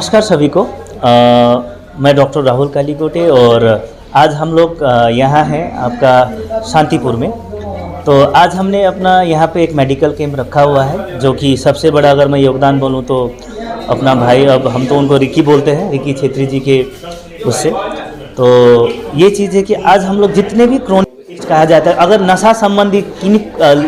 नमस्कार सभी को। मैं डॉक्टर राहुल कालीकोटे और आज हम लोग यहाँ हैं आपका शांतिपुर में। तो आज हमने अपना यहाँ पे एक मेडिकल कैंप रखा हुआ है, जो कि सबसे बड़ा अगर मैं योगदान बोलूँ तो अपना भाई, अब हम तो उनको रिकी बोलते हैं, रिकी छेत्री जी के उससे। तो ये चीज़ है कि आज हम लोग जितने भी क्रोनिक कहा जाता है, अगर नशा संबंधी किन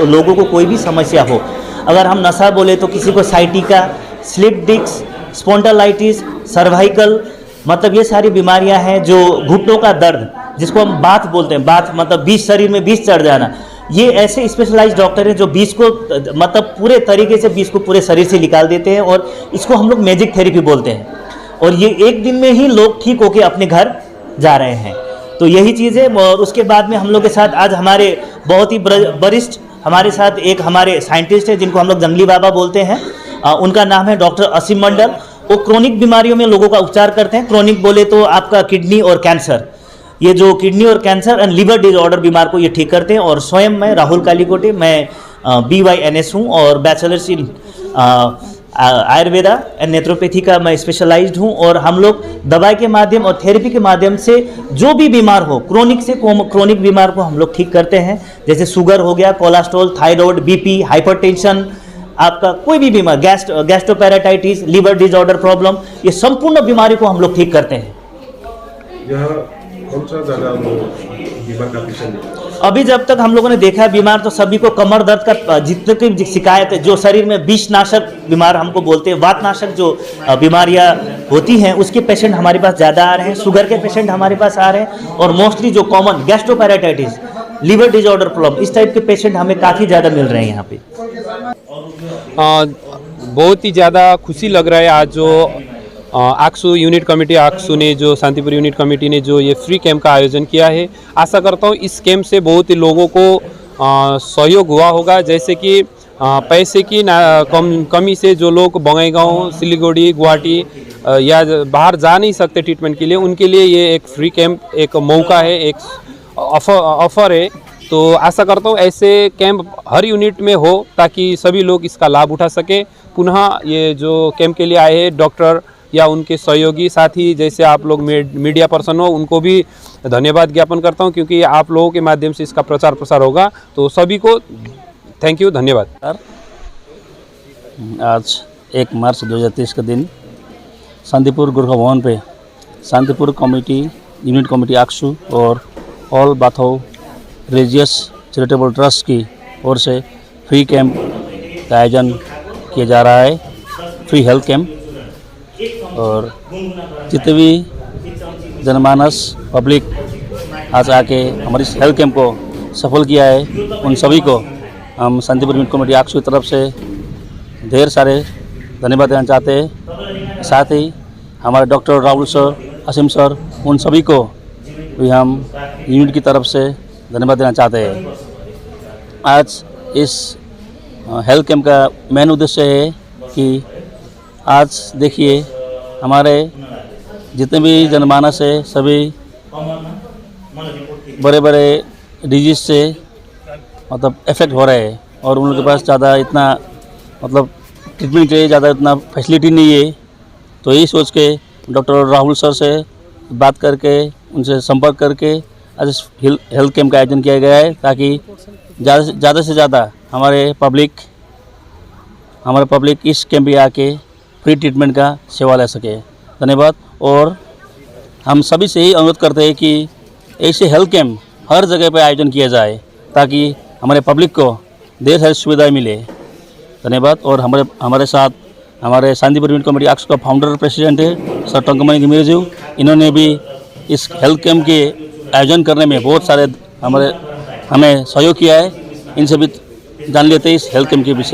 लोगों को कोई भी समस्या हो, अगर हम नशा बोले तो किसी को sciatica, slip disc, spondylitis, cervical, मतलब ये सारी बीमारियां हैं जो घुटनों का दर्द, जिसको हम बात बोलते हैं, बात मतलब बीज, शरीर में बीज चढ़ जाना। ये ऐसे स्पेशलाइज्ड डॉक्टर हैं जो बीज को मतलब पूरे तरीके से बीज को पूरे शरीर से निकाल देते हैं, और इसको हम लोग मैजिक थेरेपी बोलते हैं। और ये एक दिन में ही लोग ठीक होके अपने घर जा रहे हैं। तो यही चीज़ है। और उसके बाद में हम लोग के साथ आज हमारे बहुत ही वरिष्ठ हमारे साथ एक हमारे साइंटिस्ट है, जिनको हम लोग जंगली बाबा बोलते हैं। उनका नाम है डॉक्टर असीम मंडल। वो क्रोनिक बीमारियों में लोगों का उपचार करते हैं। क्रोनिक बोले तो आपका किडनी और कैंसर, ये जो किडनी और कैंसर एंड लिवर डिसऑर्डर बीमार को ये ठीक करते हैं। और स्वयं मैं राहुल कालीकोटे, मैं BYNS हूँ और बैचलर्स इन आयुर्वेदा एंड नेत्रोपैथी का मैं स्पेशलाइज्ड हूँ। और हम लोग दवाई के माध्यम और थेरेपी के माध्यम से जो भी बीमार हो, क्रोनिक से क्रोनिक बीमार को हम लोग ठीक करते हैं। जैसे शुगर हो गया, कोलेस्ट्रॉल, थायराइड, BP, हाइपरटेंशन, आपका कोई भी बीमार, गैस्ट्रोपैराटाइटिस, लिवर डिसऑर्डर प्रॉब्लम, ये संपूर्ण बीमारी को हम लोग ठीक करते हैं। यह कौन सा ज़्यादा बीमार का पेशेंट है? अभी जब तक हम लोगों ने देखा है बीमार, तो सभी को कमर दर्द का जितने की शिकायत है, जो शरीर में विषनाशक बीमार हमको बोलते हैं, वातनाशक जो बीमारियां होती हैं, उसके पेशेंट हमारे पास ज़्यादा आ रहे हैं। शुगर के पेशेंट हमारे पास आ रहे हैं, और मोस्टली जो कॉमन गैस्ट्रोपैराटाइटिस, लिवर डिसऑर्डर प्रॉब्लम, इस टाइप के पेशेंट हमें काफ़ी ज़्यादा मिल रहे हैं यहाँ पे। बहुत ही ज़्यादा खुशी लग रहा है आज जो आक्सू यूनिट कमेटी आक्सू ने, जो शांतिपुर यूनिट कमेटी ने जो ये फ्री कैंप का आयोजन किया है। आशा करता हूँ इस कैंप से बहुत ही लोगों को सहयोग हुआ होगा। जैसे कि पैसे की कमी से जो लोग बंगाईगांव, सिलीगुड़ी, गुवाहाटी या बाहर जा नहीं सकते ट्रीटमेंट के लिए, उनके लिए ये एक फ्री कैंप एक मौका है, एक ऑफर है। तो आशा करता हूँ ऐसे कैंप हर यूनिट में हो, ताकि सभी लोग इसका लाभ उठा सके। पुनः ये जो कैंप के लिए आए हैं डॉक्टर या उनके सहयोगी साथी, जैसे आप लोग मीडिया पर्सन हो, उनको भी धन्यवाद ज्ञापन करता हूँ, क्योंकि आप लोगों के माध्यम से इसका प्रचार प्रसार होगा। तो सभी को थैंक यू, धन्यवाद। आज 1 मार्च 2023 के दिन शांतिपुर गोरखा भवन पे Shantipur committee unit committee Aksu और all Bathou religious charitable trust की ओर से फ्री कैंप का आयोजन किया जा रहा है, फ्री हेल्थ कैंप। और जितने भी जनमानस पब्लिक आज आके हमारे इस हेल्थ कैंप को सफल किया है, उन सभी को हम शांतिपुर यूनिट कमेटी आक्सू की तरफ से ढेर सारे धन्यवाद देना चाहते हैं। साथ ही हमारे डॉक्टर राहुल सर, असीम सर, उन सभी को भी हम यूनिट की तरफ से धन्यवाद देना चाहते हैं। आज इस हेल्थ कैंप का मेन उद्देश्य है कि आज देखिए हमारे जितने भी जनमानस है, सभी बड़े बड़े डिजीज से मतलब इफेक्ट हो रहे हैं, और उनके पास ज़्यादा इतना मतलब ट्रीटमेंट के लिए ज़्यादा इतना फैसिलिटी नहीं है। तो यही सोच के डॉक्टर राहुल सर से बात करके, उनसे संपर्क करके आज हेल्थ कैंप का आयोजन किया गया है, ताकि ज़्यादा से ज़्यादा हमारे पब्लिक इस कैंप में आके फ्री ट्रीटमेंट का सेवा ले सके। धन्यवाद। और हम सभी से ही अनुरोध करते हैं कि ऐसे हेल्थ कैंप हर जगह पर आयोजन किया जाए, ताकि हमारे पब्लिक को ढेर सारी सुविधाएँ मिले। धन्यवाद। और हमारे साथ हमारे शांतिपुर यूनिट कमेटी आक्सू का फाउंडर प्रेसिडेंट है सर टंकमणि घिमिरे, इन्होंने भी इस हेल्थ कैंप के आयोजन करने में बहुत सारे हमें सहयोग किया है। इनसे भी जान लेते हैं इस हेल्थ कैंप के विषय में।